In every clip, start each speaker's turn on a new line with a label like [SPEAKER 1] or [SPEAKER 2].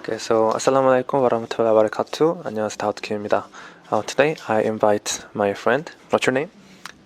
[SPEAKER 1] Okay, so Assalamualaikum warahmatullahi wabarakatuh. 안녕하세요, 다우트킴입니다. Today I invite my friend. What's your name?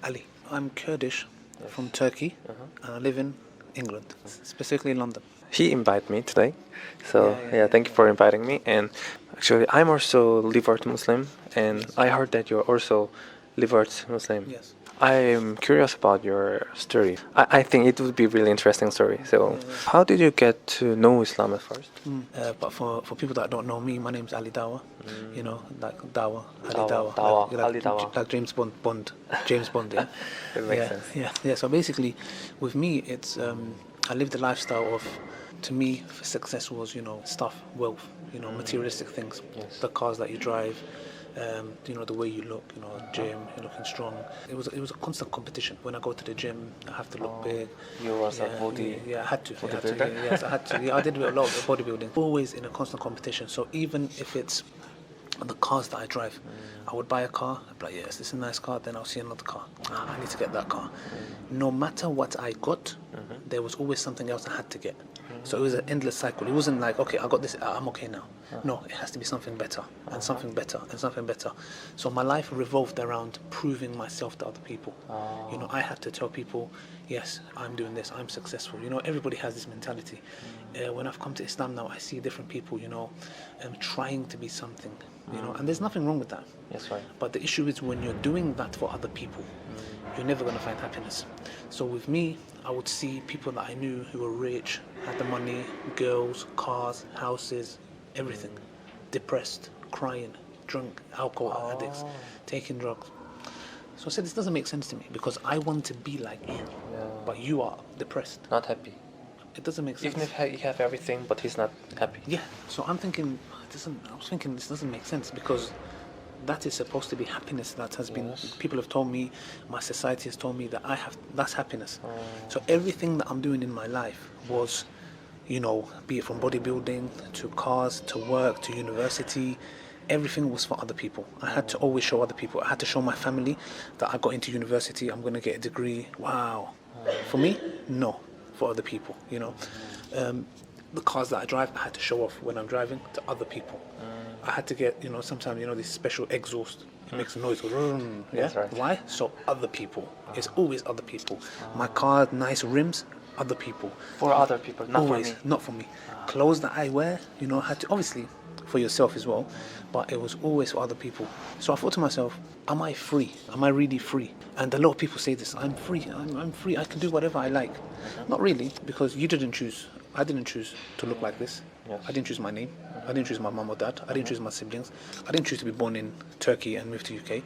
[SPEAKER 2] Ali. I'm Kurdish from Turkey and I live in England, specifically London.
[SPEAKER 1] He invited me today, so
[SPEAKER 2] Yeah.
[SPEAKER 1] thank you for inviting me. And actually, I'm also Levert Muslim, and I heard that you're also Levert Muslim.
[SPEAKER 2] Yes.
[SPEAKER 1] I'm curious about your story. I think it would be a really interesting story. So, how did you get to know Islam at first?
[SPEAKER 2] But for people that don't know me, my name's Ali Dawah. You know, like Dawah, Ali
[SPEAKER 1] Dawah,
[SPEAKER 2] Dawah,
[SPEAKER 1] Ali Dawah.
[SPEAKER 2] like James Bond, Yeah.
[SPEAKER 1] It makes sense.
[SPEAKER 2] Yeah. So basically, with me, it's I lived a lifestyle of. To me, success was, stuff, wealth, materialistic things, the cars that you drive, the way you look, gym, you're looking strong. It was a constant competition. When I go to the gym, I have to look big.
[SPEAKER 1] You was a body.
[SPEAKER 2] Yeah, I had to.
[SPEAKER 1] bodybuilder?
[SPEAKER 2] Yes, I had to. Yeah, I did a lot of bodybuilding. Always in a constant competition. So even if it's the cars that I drive, I would buy a car. I'd be like, yes, this is a nice car. Then I'll see another car. I need to get that car. No matter what I got, there was always something else I had to get. So it was an endless cycle. It wasn't like, okay, I got this, I'm okay now. No, it has to be something better, and something better, and something better. So my life revolved around proving myself to other people. I had to tell people, yes, I'm doing this, I'm successful. Everybody has this mentality. When I've come to Islam now, I see different people, trying to be something, and there's nothing wrong with that.
[SPEAKER 1] Yes, right.
[SPEAKER 2] But the issue is when you're doing that for other people, you're never going to find happiness. So with me, I would see people that I knew who were rich, had the money, girls, cars, houses, everything. Depressed, crying, drunk, alcohol addicts, taking drugs. So I said, this doesn't make sense to me because I want to be like you, but you are depressed.
[SPEAKER 1] Not happy.
[SPEAKER 2] It doesn't make sense.
[SPEAKER 1] Even if you have everything, but he's not happy.
[SPEAKER 2] Yeah, so I'm thinking, this doesn't make sense because that is supposed to be happiness. That has been, people have told me, my society has told me that that's happiness. So everything that I'm doing in my life was, be it from bodybuilding to cars to work to university, everything was for other people. I had to always show other people. I had to show my family that I got into university, I'm going to get a degree. Wow. For me, no. For other people, the cars that I drive, I had to show off when I'm driving to other people. I had to get, sometimes, this special exhaust. It makes a noise. Yeah?
[SPEAKER 1] That's right.
[SPEAKER 2] Why? So other people. It's always other people. My car, nice rims, other people.
[SPEAKER 1] For other people, not
[SPEAKER 2] always,
[SPEAKER 1] for me.
[SPEAKER 2] not for me. Clothes that I wear, I had to, obviously, for yourself as well, but it was always for other people. So I thought to myself, am I free? Am I really free? And a lot of people say this, I'm free, I'm free, I can do whatever I like. Not really, because you didn't choose. I didn't choose to look like this.
[SPEAKER 1] Yes.
[SPEAKER 2] I didn't choose my name. I didn't choose my mum or dad. I didn't choose my siblings. I didn't choose to be born in Turkey and move to UK.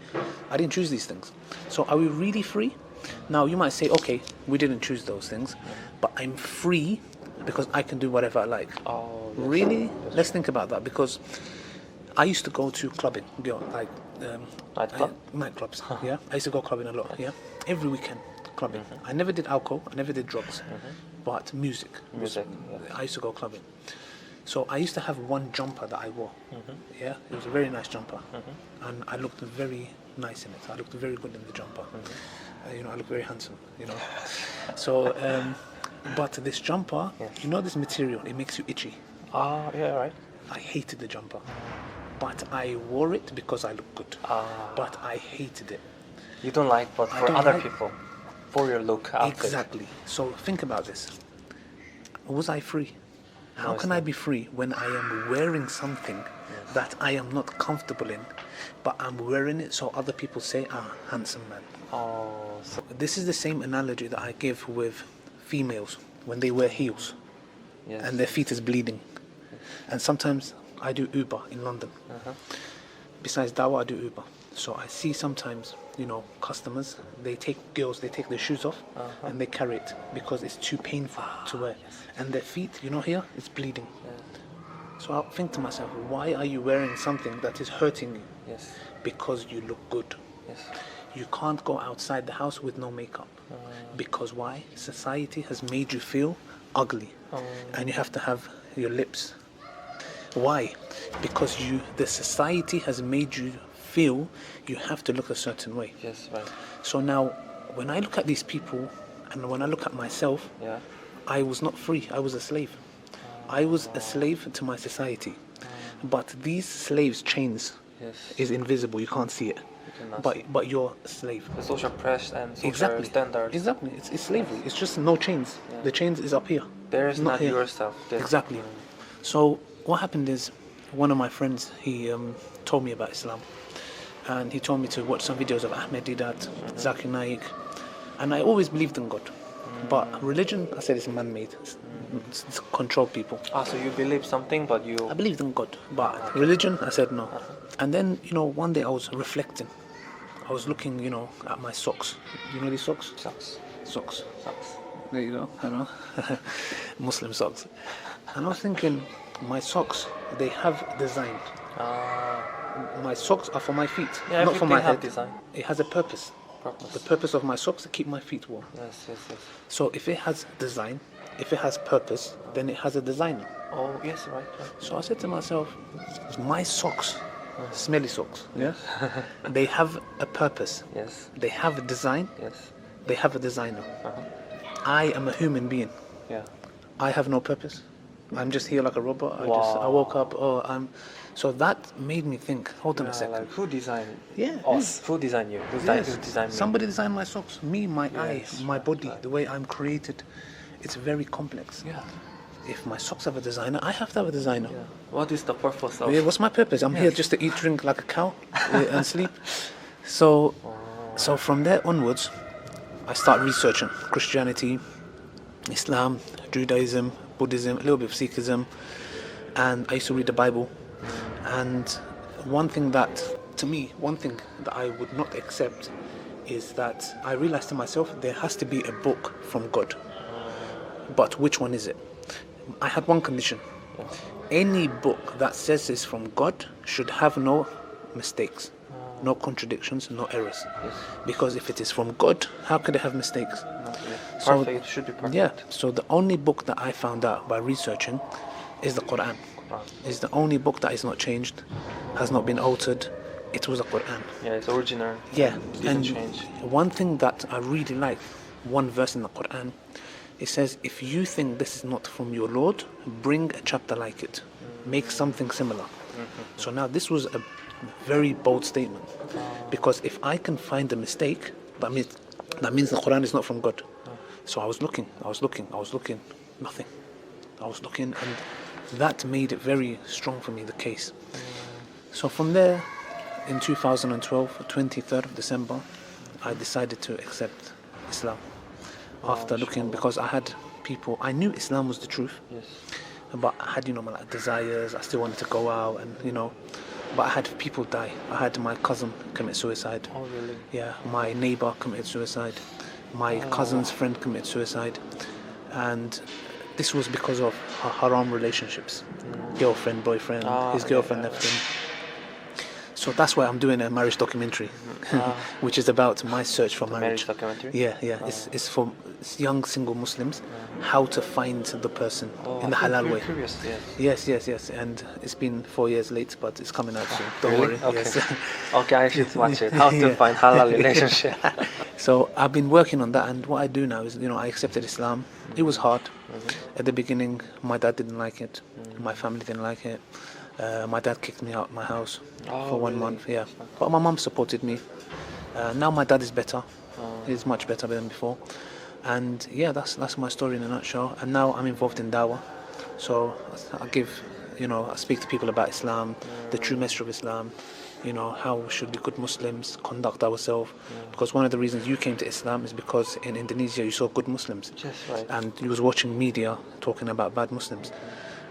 [SPEAKER 2] I didn't choose these things. So are we really free? Now you might say, okay, we didn't choose those things, but I'm free because I can do whatever I like.
[SPEAKER 1] Oh,
[SPEAKER 2] Really? Let's think about that, because I used to go to clubbing, nightclubs. Yeah, I used to go clubbing a lot. Yeah, every weekend clubbing. I never did alcohol. I never did drugs, but music. I used to go clubbing. So I used to have one jumper that I wore. Yeah, it was a very nice jumper, and I looked very nice in it. I looked very good in the jumper. I looked very handsome. So. But this jumper, this material, it makes you itchy.
[SPEAKER 1] Yeah, right.
[SPEAKER 2] I hated the jumper. But I wore it because I looked good. But I hated it.
[SPEAKER 1] You don't like, but for other people, for your look, outfit.
[SPEAKER 2] Exactly. So think about this. Was I free? How can I be free when I am wearing something that I am not comfortable in, but I'm wearing it so other people say, handsome man.
[SPEAKER 1] So
[SPEAKER 2] This is the same analogy that I give with females when they wear heels and their feet is bleeding. And sometimes I do Uber in London. Besides Dawah, I do Uber. So I see sometimes, customers, they take their shoes off and they carry it because it's too painful to wear. And their feet, here, it's bleeding. So I'll think to myself, why are you wearing something that is hurting you?
[SPEAKER 1] Yes.
[SPEAKER 2] Because you look good.
[SPEAKER 1] Yes.
[SPEAKER 2] You can't go outside the house with no makeup. Because why? Society has made you feel ugly. And you have to have your lips. Why? Because the society has made you feel you have to look a certain way.
[SPEAKER 1] Yes, right.
[SPEAKER 2] So now, when I look at these people, and when I look at myself, I was not free. I was a slave. I was a slave to my society. But these slaves' chains
[SPEAKER 1] Yes.
[SPEAKER 2] is invisible. You can't see it.
[SPEAKER 1] cannot see.
[SPEAKER 2] But you're a slave.
[SPEAKER 1] The social press and social
[SPEAKER 2] Exactly.
[SPEAKER 1] standards.
[SPEAKER 2] Exactly. It's slavery. It's just no chains.
[SPEAKER 1] Yeah.
[SPEAKER 2] The chains is up here.
[SPEAKER 1] There is not
[SPEAKER 2] here.
[SPEAKER 1] yourself. There.
[SPEAKER 2] Exactly. So what happened is, one of my friends, he told me about Islam, and he told me to watch some videos of Ahmed Didat, Zakir Naik, and I always believed in God. But religion, I said, it's man-made. It's control people.
[SPEAKER 1] Ah, so you believe something, but you.
[SPEAKER 2] I believed in God, but religion, I said no. And then, one day I was reflecting. I was looking, at my socks. You know these socks?
[SPEAKER 1] Sucks.
[SPEAKER 2] Socks.
[SPEAKER 1] Sucks.
[SPEAKER 2] There you go. I know. Muslim socks. And I was thinking, my socks, they have design. My socks are for my feet,
[SPEAKER 1] Yeah,
[SPEAKER 2] not for my
[SPEAKER 1] have
[SPEAKER 2] head.
[SPEAKER 1] design.
[SPEAKER 2] It has a purpose.
[SPEAKER 1] Purpose.
[SPEAKER 2] The purpose of my socks to keep my feet warm.
[SPEAKER 1] Yes, yes, yes.
[SPEAKER 2] So if it has design, if it has purpose, then it has a designer.
[SPEAKER 1] Oh, yes, right.
[SPEAKER 2] So I said to myself, my socks, smelly socks, yeah, they have a purpose.
[SPEAKER 1] Yes.
[SPEAKER 2] They have a design.
[SPEAKER 1] Yes.
[SPEAKER 2] They have a designer.
[SPEAKER 1] Uh-huh.
[SPEAKER 2] I am a human being.
[SPEAKER 1] Yeah.
[SPEAKER 2] I have no purpose. I'm just here like a robot. I
[SPEAKER 1] Wow.
[SPEAKER 2] woke up. So that made me think. Hold on a second.
[SPEAKER 1] Like who designed
[SPEAKER 2] Yeah,
[SPEAKER 1] us? Who designed you? Who
[SPEAKER 2] Yes.
[SPEAKER 1] designed me?
[SPEAKER 2] Somebody designed my socks. Me, my eye,
[SPEAKER 1] Yes.
[SPEAKER 2] my body, the way I'm created. It's very complex.
[SPEAKER 1] Yeah.
[SPEAKER 2] If my socks have a designer, I have to have a designer.
[SPEAKER 1] Yeah. What is the purpose of?
[SPEAKER 2] Yeah, what's my purpose? I'm here just to eat, drink like a cow, and sleep. So from there onwards, I start researching Christianity, Islam, Judaism, Buddhism, a little bit of Sikhism, and I used to read the Bible. And one thing that I would not accept is that I realized to myself there has to be a book from God. But which one is it? I had one condition. Any book that says it's from God should have no mistakes, no contradictions, no errors.
[SPEAKER 1] Yes.
[SPEAKER 2] Because if it is from God, how could it have mistakes?
[SPEAKER 1] So, perfect. It should be perfect.
[SPEAKER 2] Yeah. So the only book that I found out by researching is the Quran. It's the only book that is not changed, has not been altered. It was the Quran.
[SPEAKER 1] Yeah, it's original.
[SPEAKER 2] Yeah.
[SPEAKER 1] It didn't
[SPEAKER 2] And
[SPEAKER 1] change.
[SPEAKER 2] one thing that I really like, one verse in the Quran, it says, if you think this is not from your Lord, bring a chapter like it. Make something similar. So now this was a very bold statement. Because if I can find a mistake, that means the Quran is not from God. So I was looking, nothing. I was looking, and that made it very strong for me, the case. So from there, in 2012, 23rd of December, I decided to accept Islam. After looking, because I had people, I knew Islam was the truth,
[SPEAKER 1] Yes.
[SPEAKER 2] but I had, my desires. I still wanted to go out, and but I had people die. I had my cousin commit suicide.
[SPEAKER 1] Oh, really?
[SPEAKER 2] Yeah, my neighbor committed suicide. My cousin's friend committed suicide, and this was because of haram relationships, girlfriend, boyfriend. His girlfriend left him. So that's why I'm doing a marriage documentary, which is about my search for marriage.
[SPEAKER 1] Marriage documentary?
[SPEAKER 2] Yeah. It's for young single Muslims, how to find the person in the halal way.
[SPEAKER 1] Curious, yes.
[SPEAKER 2] Yes. And it's been 4 years late, but it's coming out soon. Don't
[SPEAKER 1] Really?
[SPEAKER 2] worry.
[SPEAKER 1] Okay.
[SPEAKER 2] Yes.
[SPEAKER 1] Okay, I should watch it. How to
[SPEAKER 2] Yeah.
[SPEAKER 1] find halal relationship.
[SPEAKER 2] So I've been working on that, and what I do now is, I accepted Islam. It was hard. At the beginning, my dad didn't like it. My family didn't like it. My dad kicked me out of my house for 1 month. Yeah, but my mom supported me. Now my dad is better. He's much better than before. And yeah, that's my story in a nutshell. And now I'm involved in Dawah. So I give, I speak to people about Islam, the true message of Islam. How we should be good Muslims, conduct ourselves. Because one of the reasons you came to Islam is because in Indonesia you saw good Muslims.
[SPEAKER 1] Yes, right.
[SPEAKER 2] And you was watching media talking about bad Muslims.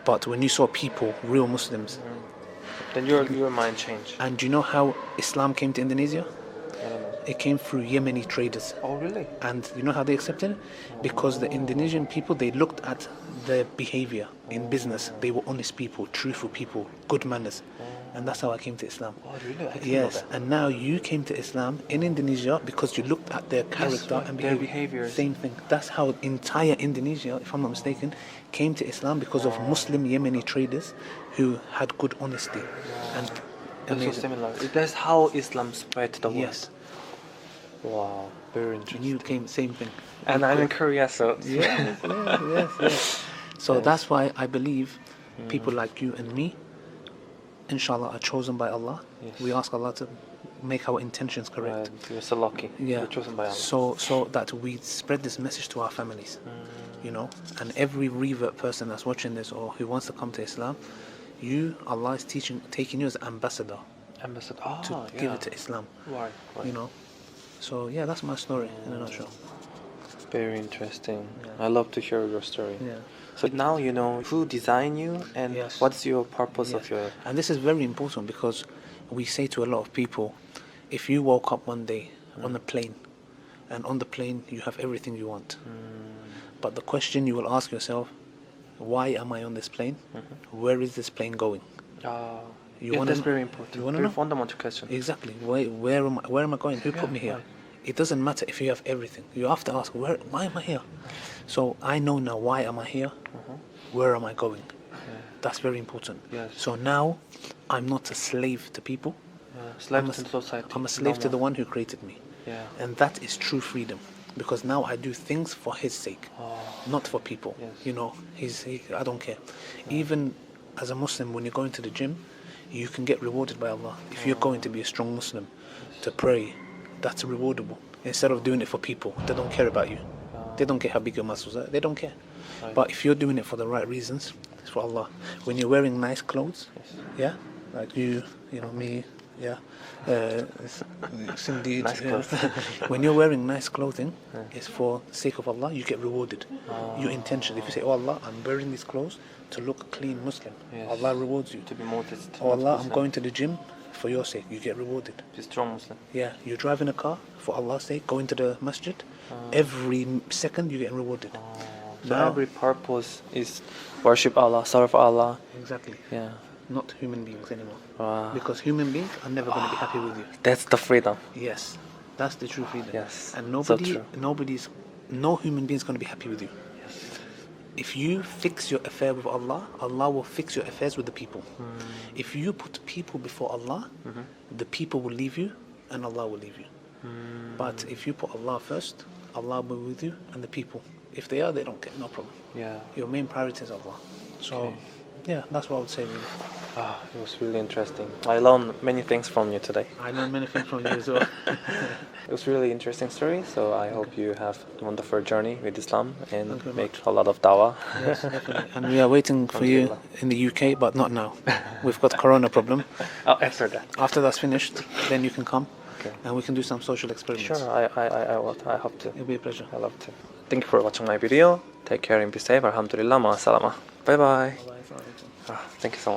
[SPEAKER 2] But when you saw people, real Muslims,
[SPEAKER 1] Then your mind changed.
[SPEAKER 2] and do you know how Islam came to Indonesia?
[SPEAKER 1] I don't know.
[SPEAKER 2] It came through Yemeni traders.
[SPEAKER 1] Oh, really?
[SPEAKER 2] And you know how they accepted it? Because the Indonesian people, they looked at their behavior in business. They were honest people, truthful people, good manners. And that's how I came to Islam.
[SPEAKER 1] Oh, really? I didn't know
[SPEAKER 2] Yes,
[SPEAKER 1] that.
[SPEAKER 2] and now you came to Islam in Indonesia because you looked at their character
[SPEAKER 1] right,
[SPEAKER 2] and
[SPEAKER 1] their
[SPEAKER 2] behavior.
[SPEAKER 1] behaviors.
[SPEAKER 2] Same thing. That's how entire Indonesia, if I'm not mistaken, came to Islam because of Muslim Yemeni traders who had good honesty. And
[SPEAKER 1] That's so
[SPEAKER 2] amazing.
[SPEAKER 1] similar. That's how Islam spread to the world.
[SPEAKER 2] Yes,
[SPEAKER 1] Wow, very
[SPEAKER 2] and
[SPEAKER 1] interesting.
[SPEAKER 2] you came, same thing.
[SPEAKER 1] And I'm in Korea, so
[SPEAKER 2] Yes. So
[SPEAKER 1] Yes.
[SPEAKER 2] that's why I believe people like you and me, inshallah, are chosen by Allah.
[SPEAKER 1] Yes.
[SPEAKER 2] We ask Allah to make our intentions correct.
[SPEAKER 1] You're so lucky.
[SPEAKER 2] Yeah.
[SPEAKER 1] You're chosen by Allah.
[SPEAKER 2] So that we spread this message to our families, you know, and every revert person that's watching this or who wants to come to Islam, Allah is taking you as ambassador
[SPEAKER 1] Ambassador.
[SPEAKER 2] to give it to Islam,
[SPEAKER 1] Right.
[SPEAKER 2] you know. So yeah, that's my story in a nutshell.
[SPEAKER 1] Very interesting.
[SPEAKER 2] Yeah.
[SPEAKER 1] I love to hear your story.
[SPEAKER 2] Yeah.
[SPEAKER 1] So now you know who designed you and
[SPEAKER 2] Yes.
[SPEAKER 1] what's your purpose of
[SPEAKER 2] Yes.
[SPEAKER 1] your.
[SPEAKER 2] And this is very important because we say to a lot of people, if you woke up one day on a plane, and on the plane you have everything you want, but the question you will ask yourself, why am I on this plane? Where is this plane going? You
[SPEAKER 1] Yeah,
[SPEAKER 2] wanna
[SPEAKER 1] that's
[SPEAKER 2] know?
[SPEAKER 1] very important.
[SPEAKER 2] You wanna
[SPEAKER 1] Very
[SPEAKER 2] know?
[SPEAKER 1] fundamental question.
[SPEAKER 2] Exactly. Where am I going? Who put me here?
[SPEAKER 1] right.
[SPEAKER 2] It doesn't matter if you have everything. You have to ask, why am I here? So I know now, why am I here? Where am I going? That's very important.
[SPEAKER 1] Yes.
[SPEAKER 2] So now I'm not a slave to people.
[SPEAKER 1] Slave
[SPEAKER 2] I'm a-
[SPEAKER 1] to society.
[SPEAKER 2] I'm a slave
[SPEAKER 1] No
[SPEAKER 2] to the
[SPEAKER 1] more.
[SPEAKER 2] one who created me.
[SPEAKER 1] Yeah.
[SPEAKER 2] And that is true freedom. Because now I do things for his sake, not for people.
[SPEAKER 1] Yes.
[SPEAKER 2] You know, I don't care. Even as a Muslim, when you're going to the gym, you can get rewarded by Allah. If you're going to be a strong Muslim, to pray, that's rewardable. Instead of doing it for people, they don't care about you. They don't care how big your muscles are. They don't care.
[SPEAKER 1] Right.
[SPEAKER 2] But if you're doing it for the right reasons, it's for Allah. When you're wearing nice clothes, yeah, like you know me, yeah, it's indeed.
[SPEAKER 1] Nice clothes.
[SPEAKER 2] When you're wearing nice clothing, it's for the sake of Allah. You get rewarded. Your intention. If you say, "Oh Allah, I'm wearing these clothes to look a clean Muslim,"
[SPEAKER 1] Yes.
[SPEAKER 2] Allah rewards you.
[SPEAKER 1] To be modest.
[SPEAKER 2] Oh Allah, I'm
[SPEAKER 1] Muslim.
[SPEAKER 2] going to the gym for your sake. You get rewarded.
[SPEAKER 1] Be strong Muslim.
[SPEAKER 2] Yeah, you're driving a car for Allah's sake, going to the masjid. Every second you get rewarded.
[SPEAKER 1] So
[SPEAKER 2] Now-
[SPEAKER 1] every purpose is worship Allah, serve Allah.
[SPEAKER 2] Exactly.
[SPEAKER 1] Yeah.
[SPEAKER 2] Not human beings anymore.
[SPEAKER 1] Wow.
[SPEAKER 2] Because human beings are never going to be happy with you.
[SPEAKER 1] That's the freedom.
[SPEAKER 2] Yes, that's the true freedom.
[SPEAKER 1] Yes,
[SPEAKER 2] And
[SPEAKER 1] so
[SPEAKER 2] no human being is going to be happy with you. If you fix your affair with Allah, Allah will fix your affairs with the people. If you put people before Allah, the people will leave you and Allah will leave you. But if you put Allah first, Allah will be with you and the people. If they are, they don't care, no problem.
[SPEAKER 1] Yeah.
[SPEAKER 2] Your main priority is Allah. So,
[SPEAKER 1] Okay.
[SPEAKER 2] yeah, that's what I would say really.
[SPEAKER 1] It was really interesting. I learned many things from you today.
[SPEAKER 2] I learned many things from you as well.
[SPEAKER 1] It was really interesting story. So I hope you have a wonderful journey with Islam and
[SPEAKER 2] Thank you very
[SPEAKER 1] make a lot of dawah.
[SPEAKER 2] Yes, definitely. And we are waiting for you in the UK, but not now. We've got corona problem.
[SPEAKER 1] Oh, after that.
[SPEAKER 2] After that's finished, then you can come
[SPEAKER 1] Okay.
[SPEAKER 2] and we can do some social experiments.
[SPEAKER 1] Sure, I hope to.
[SPEAKER 2] It'll be a pleasure.
[SPEAKER 1] I love to. Thank you for watching my video. Take care and be safe. Alhamdulillah. Ma salama. Bye bye.
[SPEAKER 2] Bye-bye.
[SPEAKER 1] Thank you so much.